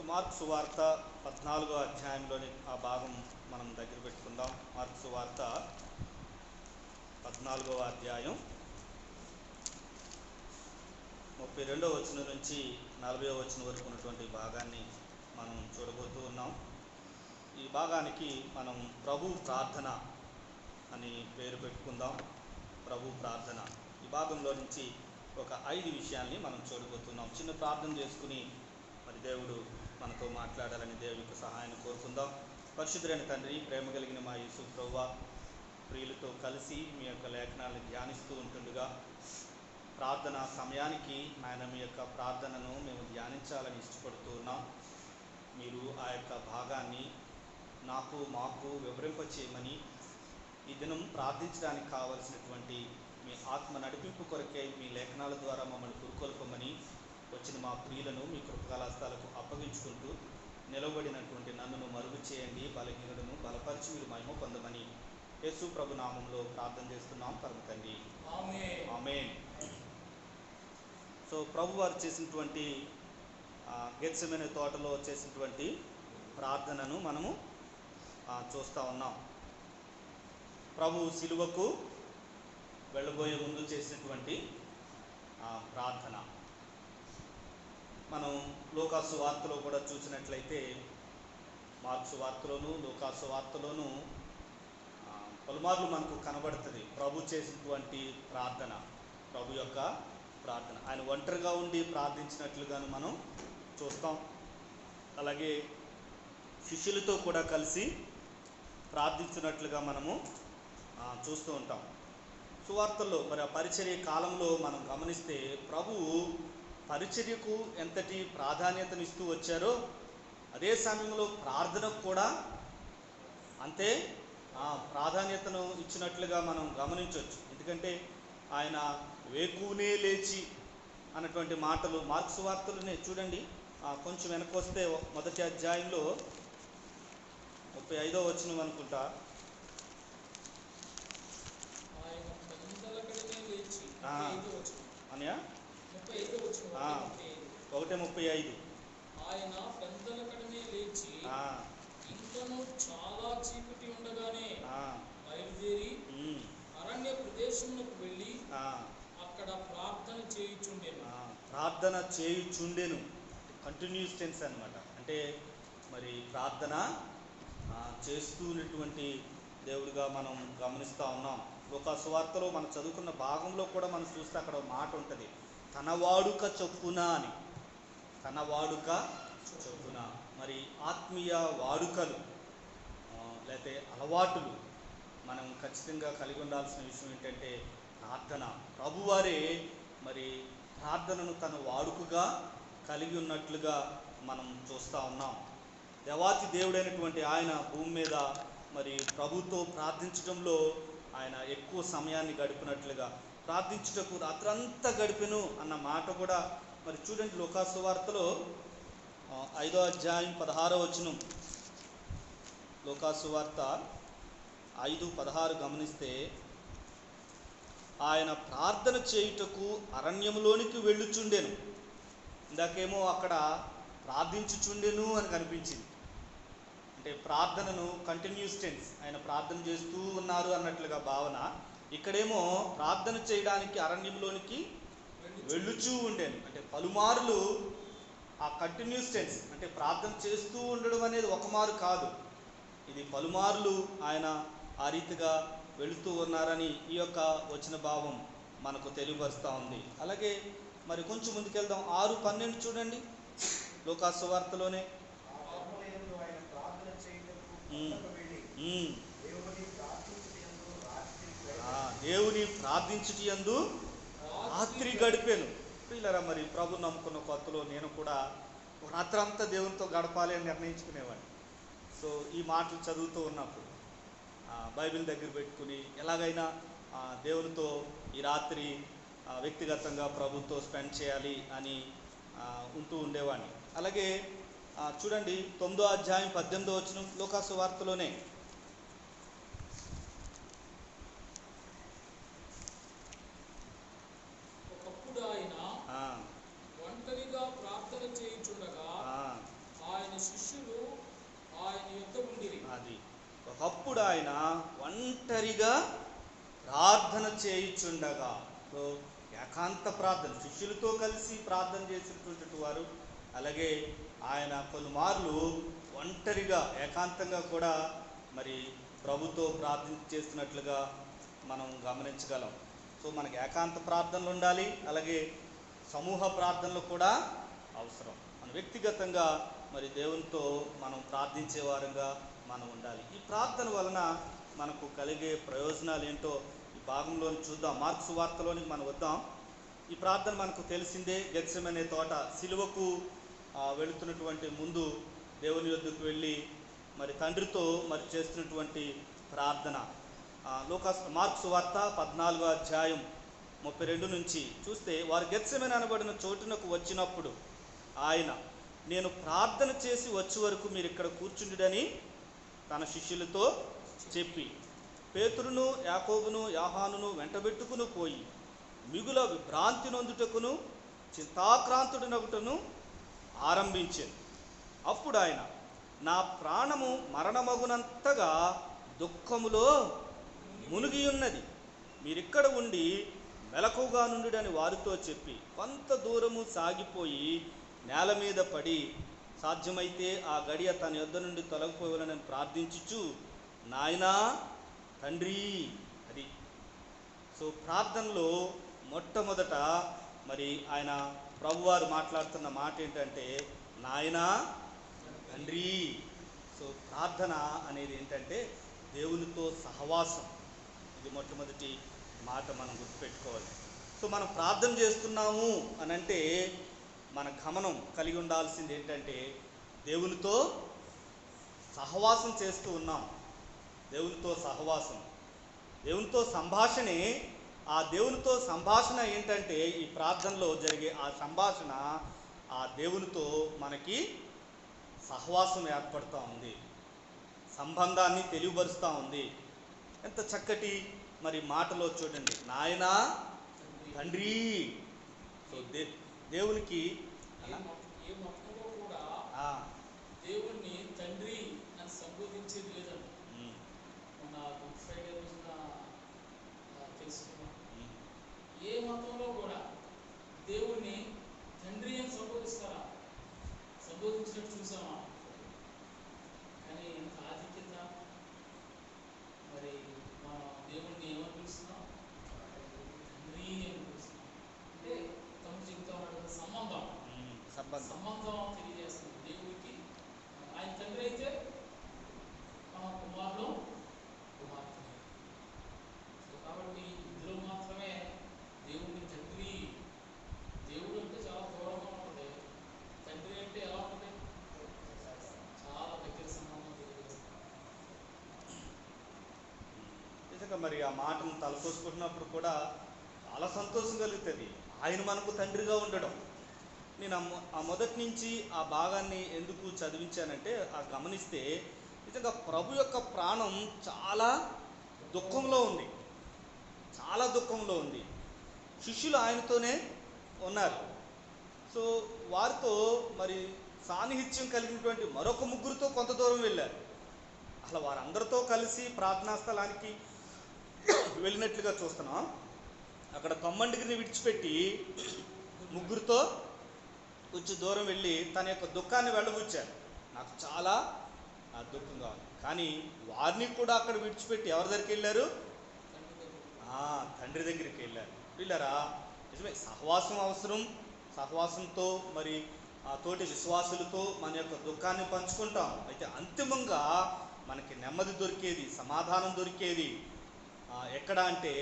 Mark సువార్త 14వ అధ్యాయంలోని ఆ భాగం మనం దగ్గర పెట్టుకుందాం. మార్కు సువార్త 14వ అధ్యాయం 32వ వచనం నుంచి 40వ వచనం వరకు ఉన్నటువంటి భాగాన్ని మనం చూడబోతూ ఉన్నాం. ఈ భాగానికి మనం ప్రభు ప్రార్థన అని పేరు పెట్టుకుందాం. ప్రభు ప్రార్థన. ఈ భాగంలో నుంచి ఒక 5 విషయాల్ని మనం చూడబోతున్నాం. చిన్న ప్రార్థన చేసుకుని మరి దేవుడు మనతో మాట్లాడాలని దేవునికి సహాయాన్ని కోరుకుందాం. పరిశుద్ధులైన తండ్రి, ప్రేమ కలిగిన మా యేసు ప్రభువా, ప్రియులతో కలిసి మీ యొక్క లేఖనాలను ధ్యానిస్తూ ఉంటుండగా ప్రార్థన సమయానికి ఆయన మీ యొక్క ప్రార్థనను మేము ధ్యానించాలని ఇష్టపడుతూ ఉన్నాం. మీరు ఆ యొక్క భాగాన్ని మాకు వివరింపచేయమని, ఈ దినం ప్రార్థించడానికి కావలసినటువంటి మీ ఆత్మ నడిపింపు కొరకై మీ లేఖనాల ద్వారా మమ్మల్ని పురుకొల్పమని, వచ్చిన మా ప్రియులను మీ కృపకలాస్తాలకు అప్పగించుకుంటూ నిలబడినటువంటి నన్నును మరుగు చేయండి, బలహీనులను బలపరిచి మీరు మహిమ పొందమని యేసు ప్రభు నామంలో ప్రార్థన చేస్తున్నాం పరమ తండ్రి, ఆమేన్. సో ప్రభు వారు చేసినటువంటి గెత్సెమనే తోటలో చేసినటువంటి ప్రార్థనను మనము చూస్తూ ఉన్నాం. ప్రభు సిలువకు వెళ్ళబోయే ముందు చేసినటువంటి ప్రార్థన మనం లూకాసు వార్తలో కూడా చూసినట్లయితే, మార్కు సువార్తలోను లూకాసు వార్తలోను పలుమార్లు మనకు కనబడుతుంది ప్రభు చేసినటువంటి ప్రార్థన, ప్రభు యొక్క ప్రార్థన. ఆయన ఒంటరిగా ఉండి ప్రార్థించినట్లుగాను మనం చూస్తాం. అలాగే శిష్యులతో కూడా కలిసి ప్రార్థించినట్లుగా మనము చూస్తూ ఉంటాం. సువార్తల్లో మరి ఆ పరిచర్య కాలంలో మనం గమనిస్తే ప్రభువు పరిచర్యకు ఎంతటి ప్రాధాన్యతనిస్తూ వచ్చారో, అదే సమయంలో ప్రార్థనకు కూడా అంతే ప్రాధాన్యతను ఇచ్చినట్లుగా మనం గమనించవచ్చు. ఎందుకంటే ఆయన వేకునే లేచి అన్నటువంటి మాటలు మార్కు సువార్తలోనే చూడండి. కొంచెం వెనక్కి వస్తే మొదటి అధ్యాయంలో 35వ వచనం అనుకుంటా, అనియా 1:35 ఆయన పెద్దల కడనే లేచి ఇంకను చాలా చీకటి ఉండగానే బయలుదేరి అరణ్య ప్రదేశమునకు వెళ్ళి అక్కడ ప్రార్థన చేయుచుండెను. కంటిన్యూస్ టెన్స్ అన్నమాట. అంటే మరి ప్రార్థన చేస్తున్నటువంటి దేవుడిగా మనం గమనిస్తూ ఉన్నాం. ఒక సువార్తలో మనం చదువుకున్న భాగంలో కూడా మనం చూస్తే అక్కడ ఒక మాట ఉంటుంది, తన వాడుక చొప్పున అని. తన వాడుక చొప్పున. మరి ఆత్మీయ వాడుకలు లేకపోతే అలవాటులు మనం ఖచ్చితంగా కలిగి ఉండాల్సిన విషయం ఏంటంటే ప్రార్థన. ప్రభువారే మరి ప్రార్థనను తన వాడుకగా కలిగి ఉన్నట్లుగా మనం చూస్తూ ఉన్నాం. దేవాతి దేవుడైనటువంటి ఆయన భూమి మీద మరి ప్రభుతో ప్రార్థించడంలో ఆయన ఎక్కువ సమయాన్ని గడిపినట్లుగా, ప్రార్థించుటకు రాత్రంతా గడిపెను అన్న మాట కూడా మరి చూడండి. లూకాసు వార్తలో 5వ అధ్యాయం 16వ వచనం, లూకాసు వార్త 5:16 గమనిస్తే, ఆయన ప్రార్థన చేయుటకు అరణ్యంలోనికి వెళ్ళుచుండెను. ఇందాకేమో అక్కడ ప్రార్థించుచుండెను అని కనిపించింది. అంటే ప్రార్థనను కంటిన్యూస్ టెన్స్, ఆయన ప్రార్థన చేస్తూ ఉన్నారు అన్నట్లుగా భావన. ఇక్కడేమో ప్రార్థన చేయడానికి అరణ్యంలోనికి వెళ్ళుచూ ఉండేను. అంటే పలుమార్లు ఆ కంటిన్యూస్ టెన్స్, అంటే ప్రార్థన చేస్తూ ఉండడం అనేది ఒక మారు కాదు, ఇది పలుమార్లు ఆయన ఆ రీతిగా వెళుతూ ఉన్నారని ఈ యొక్క వచ్చిన భావం మనకు తెలియపరుస్తూ ఉంది. అలాగే మరి కొంచెం ముందుకెళ్దాం. 6:12 చూడండి, లూకాసు వార్తలోనే. దేవుని ప్రార్థించుటయందు రాత్రి గడిపాను. పిల్లరా, మరి ప్రభు నమ్ముకున్న కొత్తలో నేను కూడా రాత్రంతా దేవునితో గడపాలి అని నిర్ణయించుకునేవాడిని. సో ఈ మాటలు చదువుతూ ఉన్నప్పుడు బైబిల్ దగ్గర పెట్టుకుని ఎలాగైనా దేవునితో ఈ రాత్రి వ్యక్తిగతంగా ప్రభుతో స్పెండ్ చేయాలి అని ఉంటూ ఉండేవాడిని. అలాగే చూడండి 9వ అధ్యాయం 18వ వచనం లూకాసు వార్తలోనే. ఒకప్పుడు ఆయన ఒంటరిగా ప్రార్థన చేయుచుండగా ఆయన అప్పుడు ఆయన ఒంటరిగా ప్రార్థన చేయుచుండగా. సో ఏకాంత ప్రార్థన, శిష్యులతో కలిసి ప్రార్థన చేసినటువంటి వారు, అలాగే ఆయన పలుమార్లు ఒంటరిగా ఏకాంతంగా కూడా మరి ప్రభుతో ప్రార్థన చేస్తున్నట్లుగా మనం గమనించగలం. సో మనకి ఏకాంత ప్రార్థనలు ఉండాలి, అలాగే సమూహ ప్రార్థనలు కూడా అవసరం. మన వ్యక్తిగతంగా మరి దేవునితో మనం ప్రార్థించే వారంగా మనం ఉండాలి. ఈ ప్రార్థన వలన మనకు కలిగే ప్రయోజనాలు ఏంటో ఈ భాగంలో చూద్దాం. మార్కు సువార్తలోనికి మనం వద్దాం. ఈ ప్రార్థన మనకు తెలిసిందే. గెత్సెమనే తోట, సిలువకు వెళుతున్నటువంటి ముందు దేవుని యొద్దకు వెళ్ళి మరి తండ్రితో మరి చేస్తున్నటువంటి ప్రార్థన. మార్కు సువార్త 14వ అధ్యాయం 32 నుంచి చూస్తే, వారు గెత్సెమనే అనబడిన చోటునకు వచ్చినప్పుడు ఆయన, నేను ప్రార్థన చేసి వచ్చే వరకు మీరు ఇక్కడ కూర్చుండుడని తన శిష్యులతో చెప్పి, పేతురును యాకోబును యోహానును వెంటబెట్టుకుని పోయి మిగుల విభ్రాంతి నొందుటకును చింతాక్రాంతుడినగుటను ఆరంభించాను. అప్పుడు ఆయన, నా ప్రాణము మరణమగునంతగా దుఃఖములో మునిగి ఉన్నది, మీరిక్కడ ఉండి మెలకుగా నుండుడని వారితో చెప్పి కొంత దూరము సాగిపోయి నేల మీద పడి, సాధ్యమైతే ఆ గడియ తన యొద్ద నుండి తొలగిపోవాలని ప్రార్థించుచు, నాయనా తండ్రి. అది సో ప్రార్థనలో మొట్టమొదట మరి ఆయన ప్రభువారు మాట్లాడుతున్న మాట ఏంటంటే నాయనా తండ్రి. సో ప్రార్థన అనేది ఏంటంటే దేవునితో సహవాసం. ఇది మొట్టమొదటి మాట మనం గుర్తుపెట్టుకోవాలి. సో మనం ప్రార్థన చేస్తున్నాము అని అంటే మన గమనం కలిగి ఉండాల్సింది ఏంటంటే దేవునితో సహవాసం చేస్తూ ఉన్నాం. దేవునితో సహవాసం, దేవునితో సంభాషణే. ఆ దేవునితో సంభాషణ ఏంటంటే ఈ ప్రార్థనలో జరిగే ఆ సంభాషణ ఆ దేవునితో మనకి సహవాసం ఏర్పడుతూ ఉంది, సంబంధాన్ని తెలియపరుస్తూ ఉంది. ఎంత చక్కటి మరి మాటలో చూడండి, నాయనా తండ్రి. సో దేవునికి దేవుణ్ణి తండ్రి అని సంబోధించేది లేదండి. మన గుడ్ ఫ్రైడే రోజున తెలుసుకున్నాం, ఏ మతంలో కూడా దేవుణ్ణి తండ్రి అని సంబోధిస్తారా? సంబోధించినట్టు చూసామా? కానీ ఇంత ఆధిక్యత. మరి మనం దేవుణ్ణి ఏమని పిలుస్తున్నాం? తండ్రి అని పిలుస్తున్నాం. అంటే తమ జీవితం సంబంధం తెలియజేస్తుంది దేవుడికి. ఆయన తండ్రి అయితే మన కుమారుడు కుమార్తె. కాబట్టి ఇందులో మాత్రమే దేవుడిని తండ్రి. దేవుడు అంటే చాలా దూరంగా ఉంటుంది, తండ్రి అంటే ఎలా ఉంటుంది? చాలా దగ్గర సంబంధం తెలియజేస్తుంది. నిజంగా మరి ఆ మాటను తలపోసుకుంటున్నప్పుడు కూడా చాలా సంతోషం కలుగుతుంది, ఆయన మనకు తండ్రిగా ఉండడం. నేను ఆ మొదటి నుంచి ఆ భాగాన్ని ఎందుకు చదివించానంటే గమనిస్తే నిజంగా ప్రభు యొక్క ప్రాణం చాలా దుఃఖంలో ఉంది, చాలా దుఃఖంలో ఉంది. శిష్యులు ఆయనతోనే ఉన్నారు. సో వారితో మరి సాన్నిహిత్యం కలిగినటువంటి మరొక ముగ్గురితో కొంత దూరం వెళ్ళారు. అసలు వారందరితో కలిసి ప్రార్థనా స్థలానికి వెళ్ళినట్లుగా చూస్తున్నాం. అక్కడ తొమ్మండిగిరిని విడిచిపెట్టి ముగ్గురితో కొంచెం దూరం వెళ్ళి తన యొక్క దుఃఖాన్ని వెళ్ళబుచ్చారు. నాకు చాలా దుఃఖంగా ఉంది. కానీ వారిని కూడా అక్కడ విడిచిపెట్టి ఎవరి దగ్గరికి వెళ్ళారు? తండ్రి దగ్గరికి వెళ్ళారు. వెళ్ళారా? నిజమే, సహవాసం అవసరం. సహవాసంతో మరి తోటి విశ్వాసులతో మన యొక్క దుఃఖాన్ని పంచుకుంటాం. అయితే అంతిమంగా మనకి నెమ్మది దొరికేది, సమాధానం దొరికేది ఎక్కడ అంటే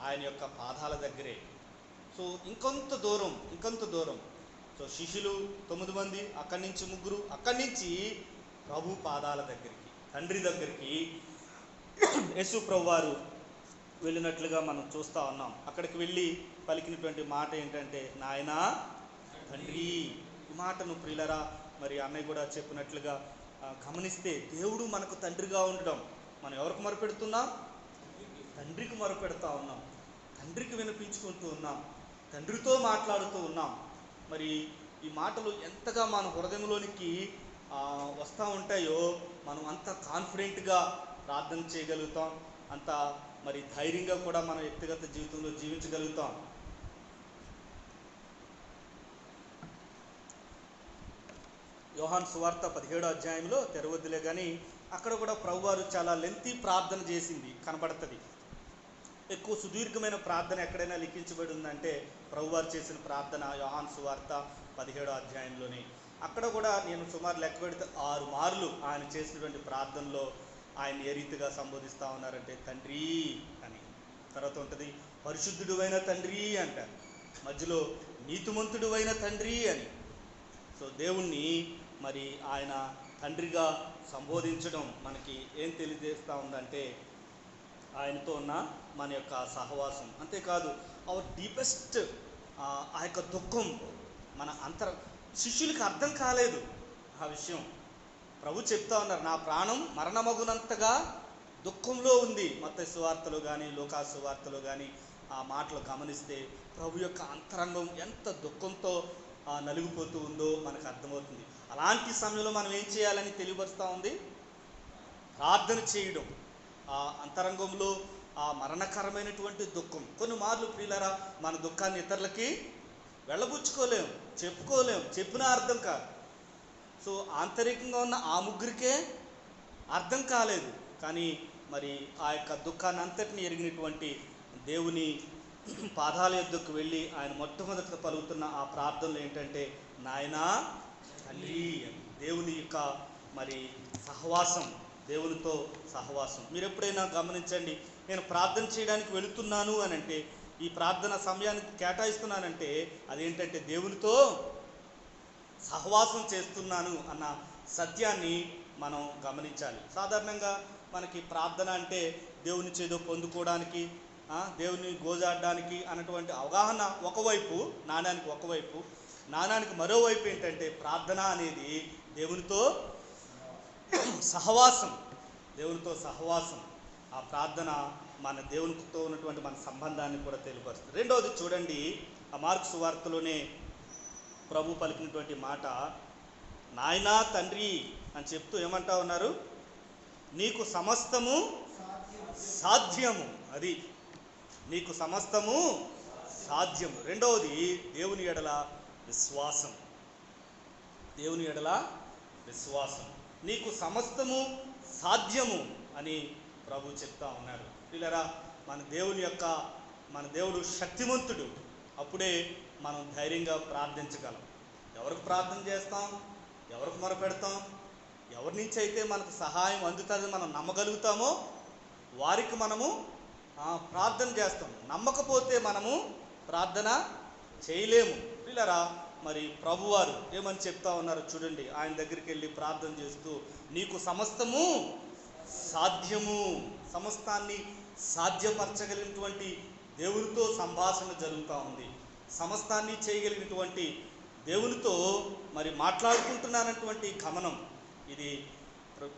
ఆయన యొక్క పాదాల దగ్గరే. సో ఇంకొంత దూరం. సో శిష్యులు 9 మంది, అక్కడి నుంచి 3, అక్కడి నుంచి ప్రభు పాదాల దగ్గరికి, తండ్రి దగ్గరికి యేసు ప్రభు వారు వెళ్ళినట్లుగా మనం చూస్తూ ఉన్నాం. అక్కడికి వెళ్ళి పలికినటువంటి మాట ఏంటంటే నాయనా తండ్రి. ఈ మాటను ప్రియులరా మరి అన్నయ్య కూడా చెప్పినట్లుగా గమనిస్తే దేవుడు మనకు తండ్రిగా ఉండడం మనం ఎవరికి మొరపెడుతున్నాం? తండ్రికి మొరపెడతా ఉన్నాం, తండ్రికి వినిపించుకుంటూ ఉన్నాం, తండ్రితో మాట్లాడుతూ ఉన్నాం. మరి ఈ మాటలు ఎంతగా మన హృదయంలోనికి వస్తూ ఉంటాయో మనం అంత కాన్ఫిడెంట్గా ప్రార్థన చేయగలుగుతాం, అంత మరి ధైర్యంగా కూడా మన వ్యక్తిగత జీవితంలో జీవించగలుగుతాం. యోహాను సువార్త 17వ అధ్యాయంలో తెరవద్దులే కానీ అక్కడ కూడా ప్రభువారు చాలా లెంతీ ప్రార్థన చేసింది కనబడుతుంది. ఎక్కువ సుదీర్ఘమైన ప్రార్థన ఎక్కడైనా లిఖించబడి ఉందంటే ప్రభువారు చేసిన ప్రార్థన యోహాను సువార్త 17వ అధ్యాయంలోనే. అక్కడ కూడా నేను సుమారు లెక్క పెడితే 6 మార్లు ఆయన చేసినటువంటి ప్రార్థనలో ఆయన ఏ రీతిగా సంబోధిస్తూ ఉన్నారంటే తండ్రి అని, తర్వాత ఉంటుంది పరిశుద్ధుడు అయిన తండ్రి అంటారు, మధ్యలో నీతిమంతుడు అయిన తండ్రి అని. సో దేవుణ్ణి మరి ఆయన తండ్రిగా సంబోధించడం మనకి ఏం తెలియజేస్తూ ఉందంటే ఆయనతో ఉన్న మన యొక్క సహవాసం. అంతేకాదు అవర్ డీపెస్ట్ ఆ యొక్క దుఃఖం మన శిష్యులకి అర్థం కాలేదు ఆ విషయం. ప్రభు చెప్తా ఉన్నారు, నా ప్రాణం మరణమగునంతగా దుఃఖంలో ఉంది. మత్తయి సువార్తలో కానీ లూకా సువార్తలో కానీ ఆ మాటలు గమనిస్తే ప్రభు యొక్క అంతరంగం ఎంత దుఃఖంతో నలిగిపోతూ ఉందో మనకు అర్థమవుతుంది. అలాంటి సమయంలో మనం ఏం చేయాలని తెలియపరుస్తూ ఉంది, ప్రార్థన చేయడం. ఆ అంతరంగంలో ఆ మరణకరమైనటువంటి దుఃఖం. కొన్ని మార్లు ప్రియులారా మన దుఃఖాన్ని ఇతరులకి వెళ్ళబుచ్చుకోలేం, చెప్పుకోలేం, చెప్పినా అర్థం కాదు. సో ఆంతరికంగా ఉన్న ఆ ముగ్గురికే అర్థం కాలేదు. కానీ మరి ఆ యొక్క దుఃఖాన్ని అంతటిని ఎరిగినటువంటి దేవుని పాదాల యొద్దకు వెళ్ళి ఆయన మొట్టమొదటిగా పలుకుతున్న ఆ ప్రార్థనలు ఏంటంటే నాయనా తండ్రి. దేవుని యొక్క మరి సహవాసం, దేవునితో సహవాసం. మీరు ఎప్పుడైనా గమనించండి, నేను ప్రార్థన చేయడానికి వెళుతున్నాను అని అంటే, ఈ ప్రార్థన సమయానికి కేటాయిస్తున్నానంటే అదేంటంటే దేవునితో సహవాసం చేస్తున్నాను అన్న సత్యాన్ని మనం గమనించాలి. సాధారణంగా మనకి ప్రార్థన అంటే దేవుని చేదో పొందుకోవడానికి, దేవుని గోజాడడానికి అన్నటువంటి అవగాహన ఒకవైపు, నాణానికి మరోవైపు ఏంటంటే ప్రార్థన అనేది దేవునితో సహవాసం. ఆ ప్రార్థన మన దేవునితో ఉన్నటువంటి మన సంబంధాన్ని కూడా తెలియపరుస్తుంది. రెండవది చూడండి, ఆ మార్కు సువార్తలోనే ప్రభు పలికినటువంటి మాట నాయనా తండ్రి అని చెప్తూ ఏమంటా ఉన్నారు, నీకు సమస్తము సాధ్యము. అది నీకు సమస్తము సాధ్యము. రెండవది దేవుని ఎడల విశ్వాసం. నీకు సమస్తము సాధ్యము అని ప్రభు చెప్తా ఉన్నారు. పిల్లరా, మన దేవుడు శక్తిమంతుడు. అప్పుడే మనం ధైర్యంగా ప్రార్థించగలం. ఎవరికి ప్రార్థన చేస్తాం, ఎవరికి మొరపెడతాం, ఎవరి నుంచి అయితే మనకు సహాయం అందుతుందని మనం నమ్మగలుగుతామో వారికి మనము ప్రార్థన చేస్తాం. నమ్మకపోతే మనము ప్రార్థన చేయలేము. పిల్లరా, మరి ప్రభువారు ఏమని చెప్తా ఉన్నారు చూడండి. ఆయన దగ్గరికి వెళ్ళి ప్రార్థన చేస్తూ నీకు సమస్తము సాధ్యము, సమస్తాన్ని సాధ్యపరచగలిగినటువంటి దేవునితో సంభాషణ జరుగుతూ ఉంది. సమస్తాన్ని చేయగలిగినటువంటి దేవునితో మరి మాట్లాడుకుంటున్నానటువంటి గమనం ఇది.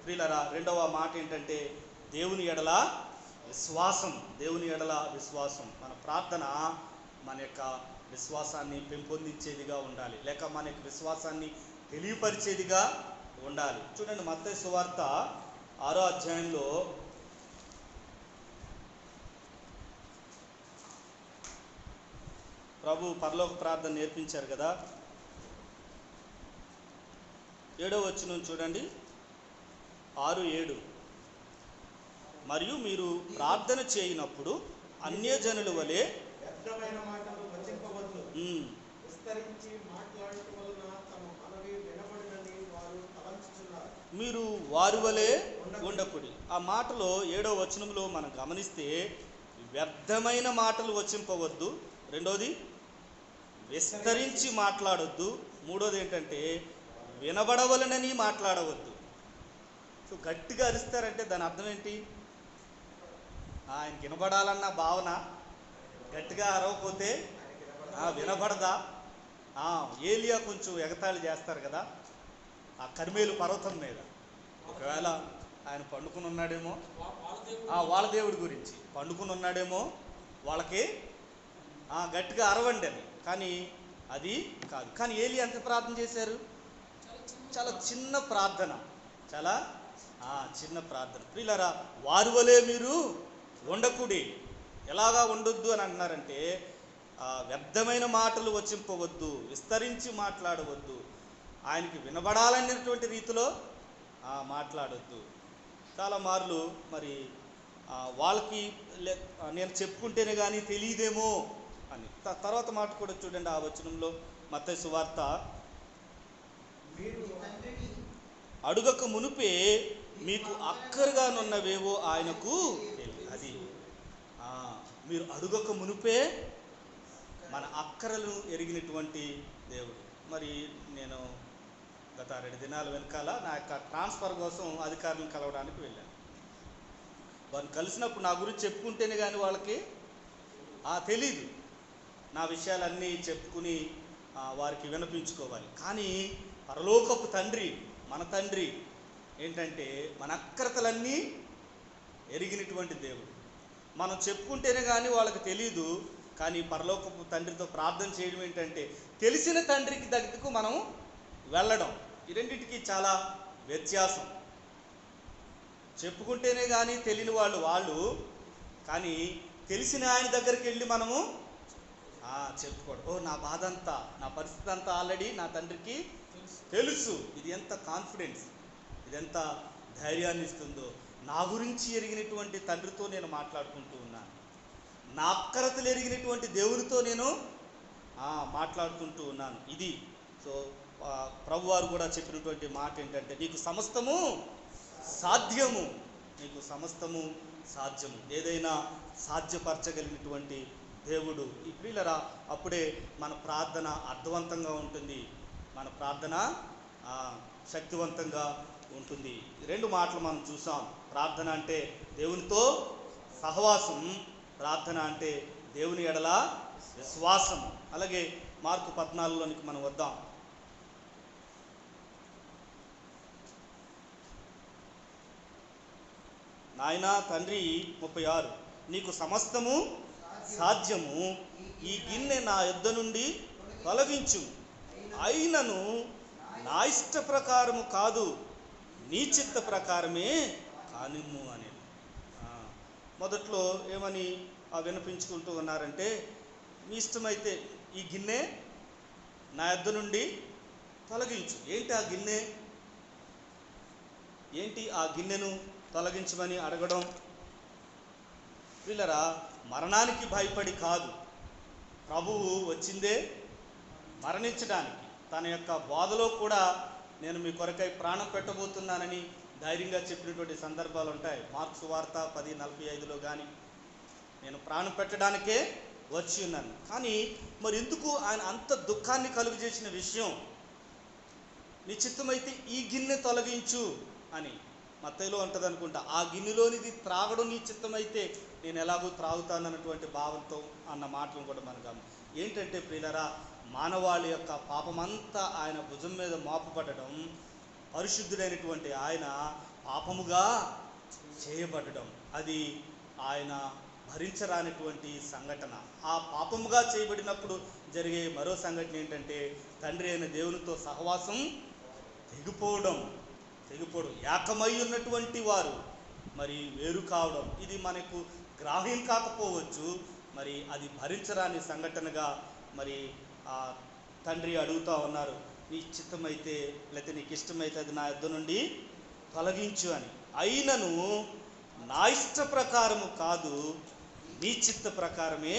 ప్రియులరా, రెండవ మాట ఏంటంటే దేవుని ఎడల విశ్వాసం. మన ప్రార్థన మన యొక్క విశ్వాసాన్ని పెంపొందించేదిగా ఉండాలి, లేక మన యొక్క విశ్వాసాన్ని తెలియపరిచేదిగా ఉండాలి. చూడండి, మత్తయి సువార్త 6వ అధ్యాయంలో ప్రభు పరలోక ప్రార్థన నేర్పించారు కదా. 7వ వచనం చూడండి, 6:7. మరియు మీరు ప్రార్థన చేయనప్పుడు అన్యజనుల వలె వ్యర్థమైన మాటలు వచింపవద్దు, విస్తరించి మాట్లాడటం వలన తమ మనవి వినబడినని వారు తలంచుచున్నారు. మీరు వారి వలె ఉండకుడి. ఆ మాటలో 7వ వచనంలో మనం గమనిస్తే వ్యర్థమైన మాటలు వచింపవద్దు, రెండోది విస్తరించి మాట్లాడొద్దు, మూడోది ఏంటంటే వినబడవలనని మాట్లాడవద్దు. సో గట్టిగా అరుస్తారంటే దాని అర్థం ఏంటి? ఆయనకి వినబడాలన్న భావన. గట్టిగా అరవకపోతే వినబడదా? ఏలియా కొంచెం ఎగతాళి చేస్తారు కదా ఆ కర్మేలు పర్వతం మీద. ఒకవేళ ఆయన పండుకుని ఉన్నాడేమో, వాళ్ళ దేవుడి గురించి పండుకుని ఉన్నాడేమో, వాళ్ళకి గట్టిగా అరవండి అని. కానీ అది కాదు. కానీ ఏలియా ఎంత ప్రార్థన చేశారు? చాలా చిన్న ప్రార్థన, చాలా చిన్న ప్రార్థన. ప్రియులారా, వారి వలె మీరు ఉండకుడి. ఎలాగా ఉండొద్దు అని అంటున్నారంటే, వ్యర్థమైన మాటలు వచింపవద్దు, విస్తరించి మాట్లాడవద్దు, ఆయనకి వినబడాలనేటువంటి రీతిలో మాట్లాడొద్దు. చాలా మార్లు మరి వాళ్ళకి నేను చెప్పుకుంటేనే కానీ తెలియదేమో అని. తర్వాత మాట కూడా చూడండి, ఆ వచనంలో మత్తయి సువార్త, అడుగక మునుపే మీకు అక్కరగానున్నవేవో ఆయనకు తెలియదు. అది మీరు అడుగక మునుపే మన అక్కరలు ఎరిగినటువంటి దేవుడు. మరి నేను గత 2 దినాల వెనకాల నా యొక్క ట్రాన్స్ఫర్ కోసం అధికారులను కలవడానికి వెళ్ళాను. వారిని కలిసినప్పుడు నా గురించి చెప్పుకుంటేనే కానీ వాళ్ళకి తెలీదు. నా విషయాలన్నీ చెప్పుకుని వారికి వినిపించుకోవాలి. కానీ పరలోకపు తండ్రి, మన తండ్రి ఏంటంటే మన అక్రతలన్నీ ఎరిగినటువంటి దేవుడు. మనం చెప్పుకుంటేనే కానీ వాళ్ళకి తెలీదు. కానీ పరలోకపు తండ్రితో ప్రార్థన చేయడం ఏంటంటే తెలిసిన తండ్రికి దగ్గరకు మనం వెళ్ళడం. ఈ రెండింటికి చాలా వ్యత్యాసం. చెప్పుకుంటేనే కానీ తెలియని వాళ్ళు కానీ తెలిసిన ఆయన దగ్గరికి వెళ్ళి మనము చెప్పుకోవడం. నా బాధ అంతా, నా పరిస్థితి అంతా ఆల్రెడీ నా తండ్రికి తెలుసు. ఇది ఎంత కాన్ఫిడెన్స్, ఇది ఎంత ధైర్యాన్ని ఇస్తుందో. నా గురించి ఎరిగినటువంటి తండ్రితో నేను మాట్లాడుకుంటూ ఉన్నాను. నా అక్కరతలు ఎరిగినటువంటి దేవునితో నేను మాట్లాడుకుంటూ ఉన్నాను. ఇది సో ప్రభువారు కూడా చెప్పినటువంటి మాట ఏంటంటే, నీకు సమస్తము సాధ్యము, నీకు సమస్తము సాధ్యము. ఏదైనా సాధ్యపరచగలిగినటువంటి దేవుడు. ఈ ప్రియులరా, అప్పుడే మన ప్రార్థన అర్థవంతంగా ఉంటుంది, మన ప్రార్థన శక్తివంతంగా ఉంటుంది. 2 మాటలు మనం చూసాం. ప్రార్థన అంటే దేవునితో సహవాసం, ప్రార్థన అంటే దేవుని ఎడల విశ్వాసం. అలాగే మార్కు 14లోనికి మనం వద్దాం. నాయన తండ్రి 36, నీకు సమస్తము సాధ్యము, ఈ గిన్నె నా యొద్ద నుండి తొలగించు, అయినను నా ఇష్ట ప్రకారము కాదు, నీ చిత్త ప్రకారమే కానిమ్ము అనేది. మొదట్లో ఏమని వినిపించుకుంటూ ఉన్నారంటే, మీ ఇష్టమైతే ఈ గిన్నె నా యొద్ద నుండి తొలగించు. ఏంటి ఆ గిన్నె? ఏంటి ఆ గిన్నెను తొలగించమని అడగడం? వీళ్ళరా, మరణానికి భయపడి కాదు. ప్రభువు వచ్చిందే మరణించడానికి. తన యొక్క బోధలో కూడా నేను మీ కొరకై ప్రాణం పెట్టబోతున్నానని ధైర్యంగా చెప్పినటువంటి సందర్భాలు ఉంటాయి. మార్కు సువార్త 10:45లో కానీ నేను ప్రాణం పెట్టడానికే వచ్చి ఉన్నాను. కానీ మరి ఎందుకు ఆయన అంత దుఃఖాన్ని కలుగు చేసిన విషయం? నీ చిత్తమైతే ఈ గిన్నె తొలగించు అని మత్తయిలో ఉంటుంది అనుకుంటా. ఆ గిన్నెలోనిది త్రాగడం నీ చిత్తమైతే నేను ఎలాగో త్రాగుతానన్నటువంటి భావంతో అన్న మాటలను కూడా మనం ఏంటంటే ప్రియులరా, మానవాళి యొక్క పాపమంతా ఆయన భుజం మీద మోపబడడం, పరిశుద్ధుడైనటువంటి ఆయన పాపముగా చేయబడడం, అది ఆయన భరించరానిటువంటి సంఘటన. ఆ పాపముగా చేయబడినప్పుడు జరిగే మరో సంఘటన ఏంటంటే, తండ్రి అయిన దేవునితో సహవాసం తెగిపోవడం, ఏకమై ఉన్నటువంటి వారు మరి వేరు కావడం. ఇది మనకు గ్రాహ్యం కాకపోవచ్చు, మరి అది భరించరాని సంఘటనగా మరి ఆ తండ్రి అడుగుతూ ఉన్నారు, నీ చిత్తమైతే లేకపోతే నీకు ఇష్టమైతే అది నా యొద్ద నుండి తొలగించు అని. అయినను నా ఇష్ట ప్రకారము కాదు, నీ చిత్త ప్రకారమే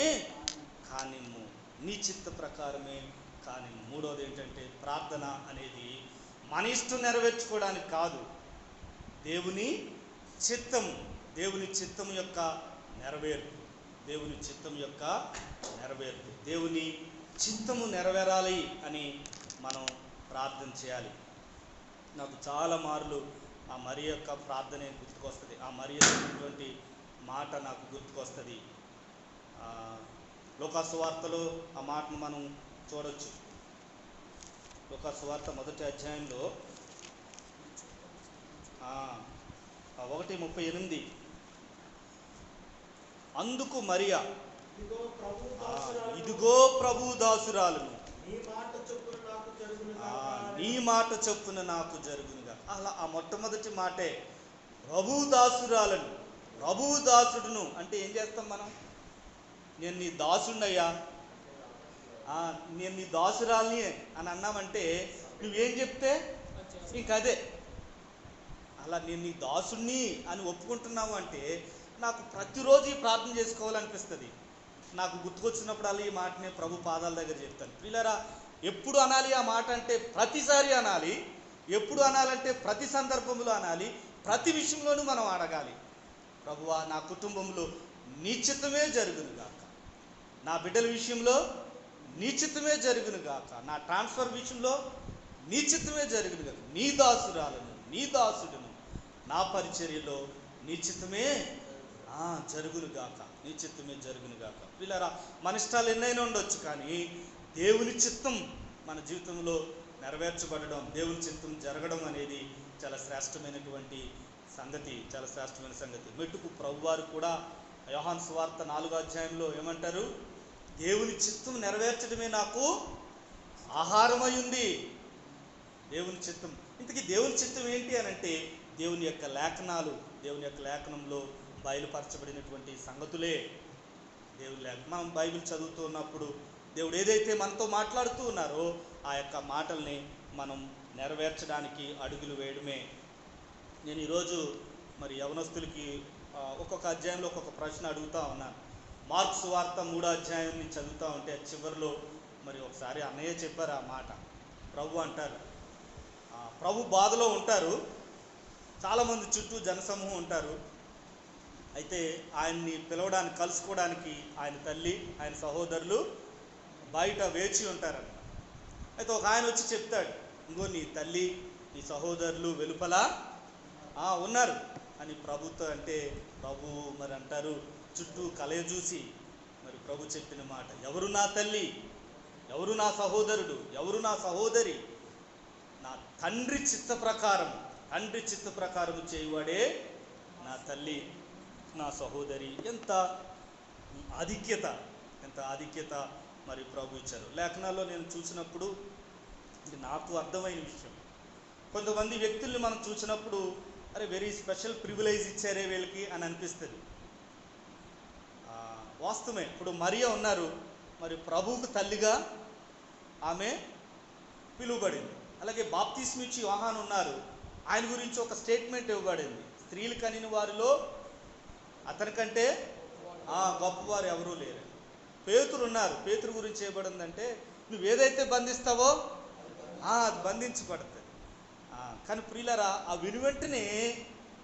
కానిమ్ము, నీ చిత్త ప్రకారమే కానిమ్ము. మూడవది ఏంటంటే, ప్రార్థన అనేది మన ఇష్టం నెరవేర్చుకోవడానికి కాదు, దేవుని చిత్తము, దేవుని చిత్తం యొక్క నెరవేర్పు, దేవుని చిత్తం యొక్క నెరవేర్పు, దేవుని చిత్తము నెరవేరాలి అని మనం ప్రార్థన చేయాలి. నాకు చాలా మార్లు ఆ మరి యొక్క ప్రార్థనే గుర్తుకొస్తుంది. ఆ మరి అనేటువంటి మాట నాకు గుర్తుకొస్తుంది. లూకా సువార్తలో ఆ మాటను మనం చూడొచ్చు. లూకా సువార్త 1వ అధ్యాయంలో 1:38, అందుకు మరియా, ఇదిగో ప్రభు దాసురాలును, నీ మాట చొప్పున నాకు జరుగునుగా. అలా ఆ మొట్టమొదటి మాటే ప్రభువు దాసురాలను, ప్రభువు దాసుడును అంటే ఏం చేస్తాం మనం? నేను నీ దాసుడినయ్యా, నేను నీ దాసురాల్ని అని అన్నామంటే నువ్వేం చెప్తే ఇంకదే. అలా నేను నీ దాసుణ్ణి అని ఒప్పుకుంటున్నావు అంటే నాకు ప్రతిరోజు ఈ ప్రార్థన చేసుకోవాలనిపిస్తుంది. నాకు గుర్తుకొచ్చినప్పుడల్లా ఈ మాటనే ప్రభు పాదాల దగ్గర చెప్తాను. పిల్లరా, ఎప్పుడు అనాలి ఆ మాట అంటే ప్రతిసారి అనాలి. ఎప్పుడు అనాలంటే ప్రతి సందర్భంలో అనాలి. ప్రతి విషయంలోనూ మనం అడగాలి, ప్రభువా నా కుటుంబంలో నీ చిత్తమే జరుగును గాక, నా బిడ్డల విషయంలో నీ చిత్తమే జరుగును గాక, నా ట్రాన్స్ఫర్ విషయంలో నీ చిత్తమే జరుగును గాక, నీ దాసురాలను, నీ దాసుడును, నా పరిచర్యలో నీ చిత్తమే జరుగును గాక, నీ చిత్తమే జరుగును గాక. పిల్లరా, మన ఇష్టాలు ఎన్నైనా ఉండొచ్చు, కానీ దేవుని చిత్తం మన జీవితంలో నెరవేర్చబడడం, దేవుని చిత్తం జరగడం అనేది చాలా శ్రేష్టమైనటువంటి సంగతి, చాలా శ్రేష్టమైన సంగతి. మెట్టుకు ప్రభువారు కూడా యోహాను సువార్త 4వ అధ్యాయంలో ఏమంటారు? దేవుని చిత్తం నెరవేర్చడమే నాకు ఆహారమై ఉంది. దేవుని చిత్తం, ఇంతకీ దేవుని చిత్తం ఏంటి అని అంటే దేవుని యొక్క లేఖనాలు, దేవుని యొక్క లేఖనంలో బయలుపరచబడినటువంటి సంగతులే దేవుని లేఖనం. మనం బైబిల్ చదువుతూ ఉన్నప్పుడు దేవుడు ఏదైతే మనతో మాట్లాడుతూ ఉన్నారో ఆ యొక్క మాటల్ని మనం నెరవేర్చడానికి అడుగులు వేయడమే. నేను ఈరోజు మరి యవనస్తులకి ఒక్కొక్క అధ్యాయంలో ఒక్కొక్క ప్రశ్న అడుగుతూ ఉన్నాను. మార్క్స్ వార్త 3వ అధ్యాయాన్ని చదువుతూ ఉంటే చివరిలో మరి ఒకసారి అన్నయ్య చెప్పారు ఆ మాట. ప్రభు అంటారు, ప్రభు బాధలో ఉంటారు, చాలామంది చుట్టూ జనసమూహం ఉంటారు. అయితే ఆయన్ని పిలవడానికి, కలుసుకోవడానికి ఆయన తల్లి, ఆయన సహోదరులు బయట వేచి ఉంటారన్నమాట. అయితే ఒక ఆయన వచ్చి చెప్తాడు, ఇంకో నీ తల్లి నీ సహోదరులు వెలుపల ఉన్నారు అని ప్రభుతో అంటే, ప్రభు మరి అంటారు చుట్టూ కలయ చూసి మరి ప్రభు చెప్పిన మాట, ఎవరు నా తల్లి, ఎవరు నా సహోదరుడు, ఎవరు నా సహోదరి? నా తండ్రి చిత్త ప్రకారం, తండ్రి చిత్త ప్రకారం చేయువాడే నా తల్లి, నా సహోదరి. ఎంత ఆధిక్యత, ఎంత ఆధిక్యత మరి ప్రభు ఇచ్చారు. లేఖనాల్లో నేను చూసినప్పుడు ఇది నాకు అర్థమైన విషయం. కొంతమంది వ్యక్తుల్ని మనం చూసినప్పుడు అరే వెరీ స్పెషల్ ప్రివిలేజ్ ఇచ్చారే వీళ్ళకి అని అనిపిస్తుంది. వాస్తవమే. ఇప్పుడు మరియా ఉన్నారు, మరి ప్రభువుకు తల్లిగా ఆమె పిలువబడింది. అలాగే బాప్తిస్మిచ్చి యోహాను ఉన్నారు, ఆయన గురించి ఒక స్టేట్మెంట్ ఇవ్వబడింది, స్త్రీలు కనిన వారిలో అతనికంటే గొప్పవారు ఎవరూ లేరు. పేతురు ఉన్నారు, పేతురు గురించి ఇవ్వబడిందంటే నువ్వు ఏదైతే బంధిస్తావో అది బంధించబడుతుంది. కానీ ప్రియులారా, ఆ విని వెంటనే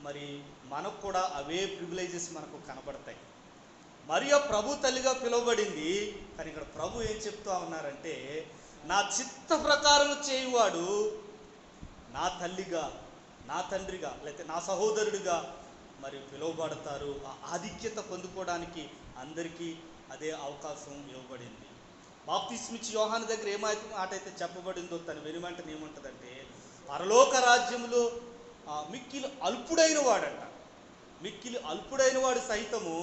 మరి మనకు కూడా అవే ప్రివిలేజెస్ మనకు కనబడతాయి. మరియా ప్రభు తల్లిగా పిలువబడింది, కానీ ఇక్కడ ప్రభు ఏం చెప్తా ఉన్నారంటే నా చిత్త ప్రకారం చేయువాడు నా తల్లిగా, నా తండ్రిగా, లేకపోతే నా సహోదరుడిగా మరి పిలువబడతారు. ఆ ఆధిక్యత పొందుకోవడానికి అందరికీ అదే అవకాశం ఇవ్వబడింది. బాప్తిస్మిచ్చి యోహాను దగ్గర ఏమైతే మాట అయితే చెప్పబడిందో తను వెనుమంటనే ఏముంటుందంటే, పరలోక రాజ్యములో మిక్కిలి అల్పుడైన వాడంట, మిక్కిలి అల్పుడైన వాడు సైతము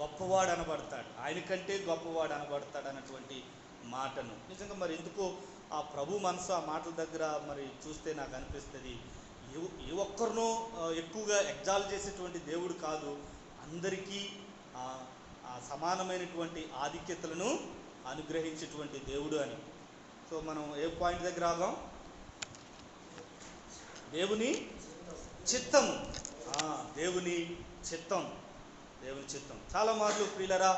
గొప్పవాడు అనబడతాడు, ఆయనకంటే గొప్పవాడు అనబడతాడు అన్నటువంటి మాటను నిజంగా మరి ఎందుకో ఆ ప్రభు మనసు ఆ మాటల దగ్గర మరి చూస్తే నాకు అనిపిస్తుంది, ఏ ఒక్కరినో ఎక్కువగా ఎగ్జాల్ చేసేటువంటి దేవుడు కాదు, అందరికీ సమానమైనటువంటి ఆధిక్యతలను అనుగ్రహించేటువంటి దేవుడు అని. సో మనం ఏ పాయింట్ దగ్గర ఆగాం? దేవుని చిత్తము, దేవుని చిత్తం, దేవుని చిత్తం. చాలా మార్లు ప్రియులరా,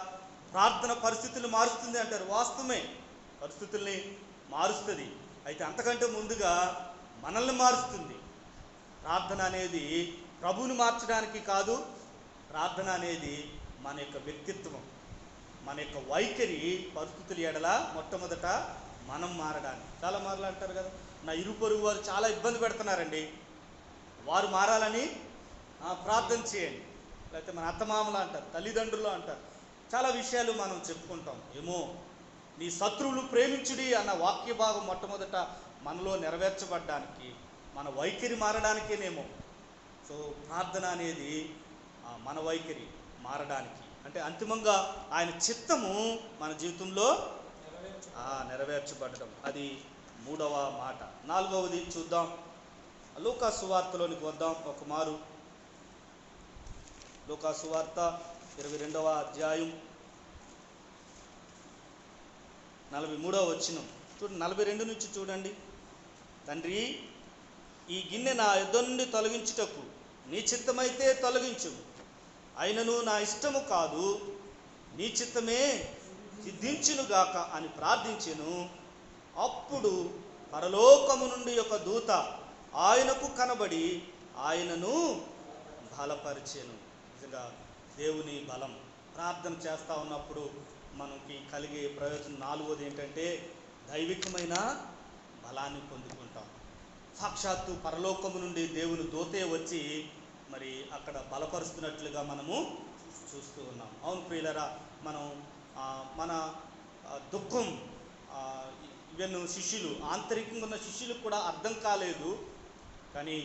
ప్రార్థన పరిస్థితులు మారుస్తుంది అంటారు. వాస్తవమే, పరిస్థితుల్ని మారుస్తుంది. అయితే అంతకంటే ముందుగా మనల్ని మారుస్తుంది. ప్రార్థన అనేది ప్రభువుని మార్చడానికి కాదు, ప్రార్థన అనేది మన యొక్క వ్యక్తిత్వం, మన యొక్క వైఖరి పరిస్థితుల ఎడల మొట్టమొదట మనం మారడానికి. చాలా మార్లు అంటారు కదా, నా ఇరుగు పొరుగు వారు చాలా ఇబ్బంది పెడుతున్నారండి, వారు మారాలని ప్రార్థన చేయండి. లేకపోతే మన అత్తమామలు అంటారు, తల్లిదండ్రులు అంటారు, చాలా విషయాలు మనం చెప్పుకుంటాం. ఏమో నీ శత్రువులు ప్రేమించుడి అన్న వాక్య భాగం మొట్టమొదట మనలో నెరవేర్చబడ్డానికి, మన వైఖరి మారడానికేనేమో. సో ప్రార్థన అనేది మన వైఖరి మారడానికి, అంటే అంతిమంగా ఆయన చిత్తము మన జీవితంలో నెరవేర్చబడడం. అది 3వ మాట. 4వది చూద్దాం, లూకా సువార్తలోనికి వద్దాం. ఒక మారు లూకా సువార్త 22వ అధ్యాయం 43వ వచనం చూడండి. 42 నుంచి చూడండి. తండ్రి, ఈ గిన్నె నా యొద్ద నుండి తొలగించుటకు నీ చిత్తమైతే తొలగించు, అయినను నా ఇష్టము కాదు నీ చిత్తమే సిద్ధించునుగాక అని ప్రార్థించెను. అప్పుడు పరలోకము నుండి ఒక దూత ఆయనకు కనబడి ఆయనను బలపరిచెను. నిజంగా దేవుని బలం. ప్రార్థన చేస్తూ ఉన్నప్పుడు మనకి కలిగే ప్రయోజనం 4వది ఏంటంటే దైవికమైన బలాన్ని పొందుకుంటాం. సాక్షాత్తు పరలోకము నుండి దేవుని దూతే వచ్చి మరి అక్కడ బలపరుస్తున్నట్లుగా మనము చూస్తూ ఉన్నాం. అవును ప్రియులరా, మనం మన దుఃఖం ఈవెన్ శిష్యులు, ఆంతరికంగా ఉన్న శిష్యులకు కూడా అర్థం కాలేదు. కానీ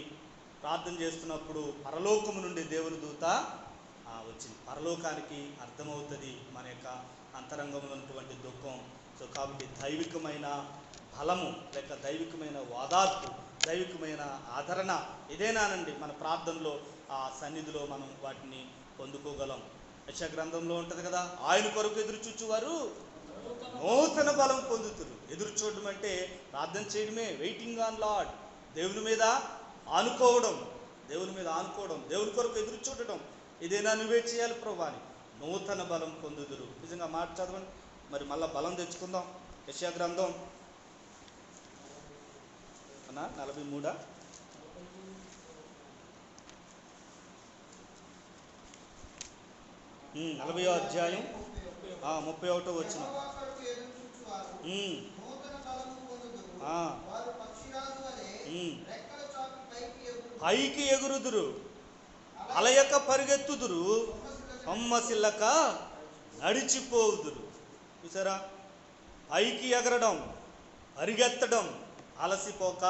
ప్రార్థన చేస్తున్నప్పుడు పరలోకము నుండి దేవుని దూత వచ్చింది. పరలోకానికి అర్థమవుతుంది మన యొక్క అంతరంగంలో ఉన్నటువంటి దుఃఖం. సో కాబట్టి దైవికమైన బలము లేక దైవికమైన ఓదార్పు, దైవికమైన ఆదరణ ఏదేనానండి మన ప్రార్థనలో ఆ సన్నిధిలో మనం వాటిని పొందుకోగలం. యెషయా గ్రంథంలో ఉంటుంది కదా, ఆయన కొరకు ఎదురు చూచువారు నూతన బలం పొందుతురు. ఎదురు చూడడం అంటే ప్రార్థన చేయడమే, వెయిటింగ్ ఆన్ లార్డ్. దేవుని మీద ఆనుకోవడం, దేవుని కొరకు ఎదురు చూడటం. ఇదేనా నువ్వే చేయాలి ప్రభు అని నూతన బలం పొందుదురు. నిజంగా మాట చదవండి, మరి మళ్ళీ బలం తెచ్చుకుందాం. యెషయా గ్రంథం 43 40వ అధ్యాయం 31వ వచనం. పైకి ఎగురుదురు, అలయక పరిగెత్తుదురు, సొమ్మసిల్లక నడిచిపోవుదురు. చూసారా, పైకి ఎగరడం, పరిగెత్తడం, అలసిపోక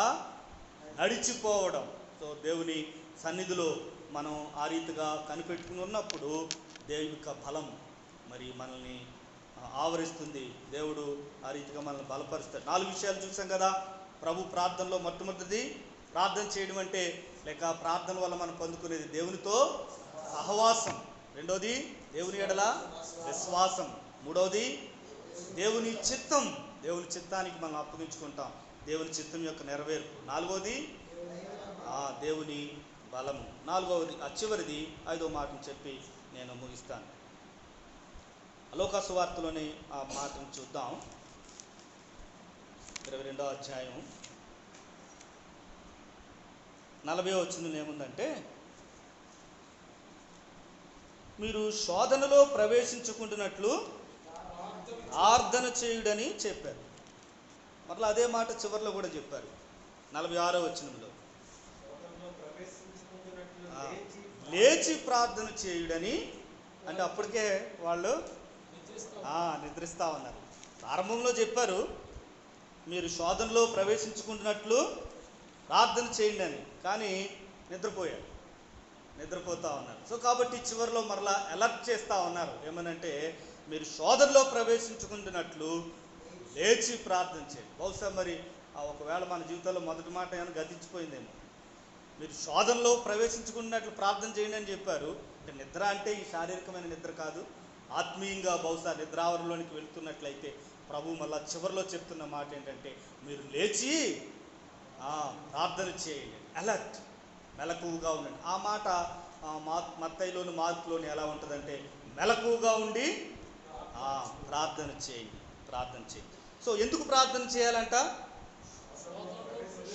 నడిచిపోవడం. సో దేవుని సన్నిధిలో మనం ఆ రీతిగా కనిపెట్టుకుని ఉన్నప్పుడు దైవిక బలం మరి మనల్ని ఆవరిస్తుంది. దేవుడు ఆ రీతిగా మనల్ని బలపరుస్తాడు. 4 విషయాలు చూసాం కదా. ప్రభు ప్రార్థనలో మొట్టమొదటిది ప్రార్థన చేయడం అంటే లేక ప్రార్థన వల్ల మనం పొందుకునేది దేవునితో సహవాసం. రెండోది దేవుని ఎడల విశ్వాసం. మూడవది దేవుని చిత్తం, దేవుని చిత్తానికి మనం అప్పగించుకుంటాం, దేవుని చిత్తం యొక్క నెరవేర్పు. నాలుగవది దేవుని బలము. నాలుగవది చివరిది 5వ మాటను చెప్పి నేను ముగిస్తాను. లూకా సువార్తలోని ఆ మాటను చూద్దాం. 22వ అధ్యాయం 40వ వచనం ఏముందంటే, మీరు శోధనలో ప్రవేశించుకుంటున్నట్లు ప్రార్థన చేయుడని చెప్పారు. మరలా అదే మాట చివరిలో కూడా చెప్పారు 46వ వచనంలో, లేచి ప్రార్థన చేయుడని. అంటే అప్పటికే వాళ్ళు నిద్రిస్తూ ఉన్నారు. ప్రారంభంలో చెప్పారు మీరు శోధనలో ప్రవేశించుకుంటున్నట్లు ప్రార్థన చేయండి అని, కానీ నిద్రపోతూ ఉన్నారు. సో కాబట్టి చివరిలో మరలా అలర్ట్ చేస్తూ ఉన్నారు. ఏమనంటే మీరు శోధనలో ప్రవేశించుకుంటున్నట్లు లేచి ప్రార్థన చేయండి. బహుశా మరి ఒకవేళ మన జీవితంలో మొదటి మాట ఏమైనా గతించిపోయిందేమో. మీరు శోధనలో ప్రవేశించుకున్నట్లు ప్రార్థన చేయండి అని చెప్పారు. అంటే నిద్ర అంటే ఈ శారీరకమైన నిద్ర కాదు, ఆత్మీయంగా బహుశా నిద్రావరణలోనికి వెళుతున్నట్లయితే ప్రభు మళ్ళా చివరిలో చెప్తున్న మాట ఏంటంటే మీరు లేచి ప్రార్థన చేయండి, అలర్ట్, మెలకువగా ఉండండి. ఆ మాట మత్తయిలోను మార్కులోని ఎలా ఉంటుందంటే మెలకువగా ఉండి ప్రార్థన చేయండి. సో ఎందుకు ప్రార్థన చేయాలంట?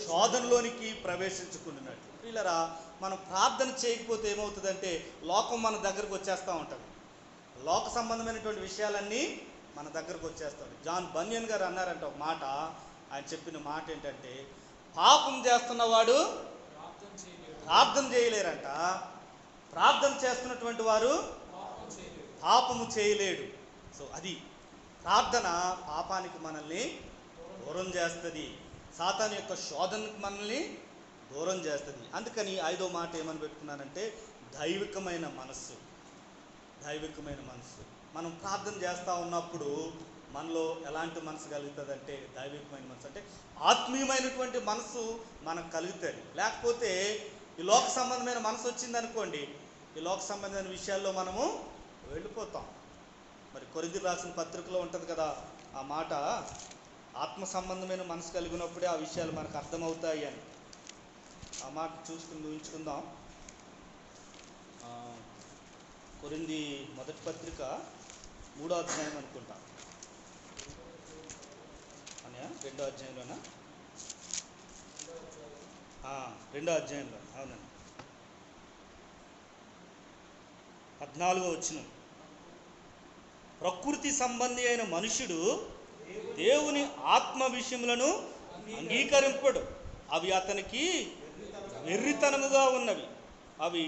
శోధనలోనికి ప్రవేశించుకున్నట్లు. వీళ్ళరా మనం ప్రార్థన చేయకపోతే ఏమవుతుందంటే లోకం మన దగ్గరకు వచ్చేస్తూ ఉంటుంది. లోక సంబంధమైనటువంటి విషయాలన్నీ మన దగ్గరకు వచ్చేస్తాడు. జాన్ బన్యన్ గారు అన్నారంట ఒక మాట. ఆయన చెప్పిన మాట ఏంటంటే పాపం చేస్తున్నవాడు ప్రార్థన చేయలేరంట, ప్రార్థన చేస్తున్నటువంటి వారు పాపము చేయలేడు. సో అది ప్రార్థన పాపానికి మనల్ని దూరం చేస్తుంది, సాతాను యొక్క శోధనకు మనల్ని దూరం చేస్తుంది. అందుకని 5వ మాట ఏమని పెట్టుకున్నానంటే దైవికమైన మనస్సు. మనం ప్రార్థన చేస్తూ ఉన్నప్పుడు మనలో ఎలాంటి మనసు కలుగుతుందంటే దైవికమైన మనసు, అంటే ఆత్మీయమైనటువంటి మనసు మనకు కలుగుతుంది. లేకపోతే ఈ లోక సంబంధమైన మనసు వచ్చిందనుకోండి, ఈ లోక సంబంధమైన విషయాల్లో మనము వెళ్ళిపోతాం. మరి కొరింథీయులకు రాసిన పత్రికలో ఉంటుంది కదా ఆ మాట, ఆత్మ సంబంధమైన మనసు కలిగినప్పుడే ఆ విషయాలు మనకు అర్థమవుతాయి అని. ఆ మాట ఊహించుకుందాం. కొరింథీ మొదటి పత్రిక 3వ అధ్యాయం అనుకుంటా, అనే 2వ అధ్యాయంలోనా? 2వ అధ్యాయంలో, అవునండి. 14వ వచనం, ప్రకృతి సంబంధి అయిన మనుషుడు దేవుని ఆత్మ విషయములను అంగీకరింపడు, అవి అతనికి వెర్రితనముగా ఉన్నవి, అవి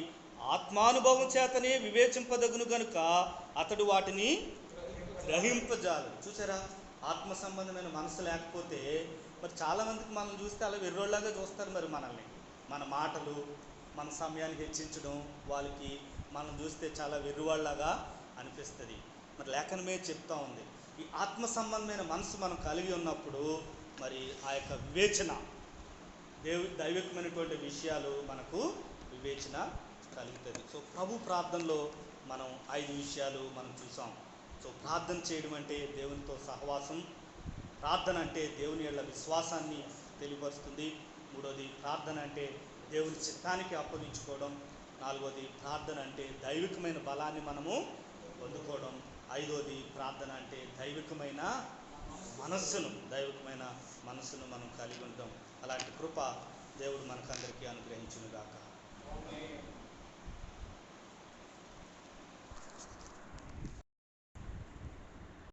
ఆత్మానుభవం చేతనే వివేచింపదగును గనుక అతడు వాటిని గ్రహింపజాలు. చూసారా, ఆత్మ సంబంధమైన మనసు లేకపోతే మరి చాలామందికి మనం చూస్తే అలా వెర్రోళ్ళగా చూస్తారు. మరి మనల్ని, మన మాటలు, మన సమయాన్ని హెచ్చించడం, వాళ్ళకి మనం చూస్తే చాలా వెర్రివాళ్ళలాగా అనిపిస్తుంది. మరి లేఖనమే చెప్తా ఉంది, ఈ ఆత్మ సంబంధమైన మనసు మనం కలిగి ఉన్నప్పుడు మరి ఆ యొక్క వివేచన, దైవికమైనటువంటి విషయాలు మనకు వివేచన కలుగుతుంది. సో ప్రభు ప్రార్థనలో మనం 5 విషయాలు మనం చూసాం. సో ప్రార్థన చేయడం అంటే దేవునితో సహవాసం, ప్రార్థన అంటే దేవుని యొక్క విశ్వాసాన్ని తెలియపరుస్తుంది. 3వది ప్రార్థన అంటే దేవుని చిత్తానికి అప్పగించుకోవడం. 4వది ప్రార్థన అంటే దైవికమైన బలాన్ని మనము పొందుకోవడం. 5వది ప్రార్థన అంటే దైవికమైన మనస్సును మనం కలిగి ఉంటాం. అలాంటి కృప దేవుడు మనకందరికీ అనుగ్రహించును గాక.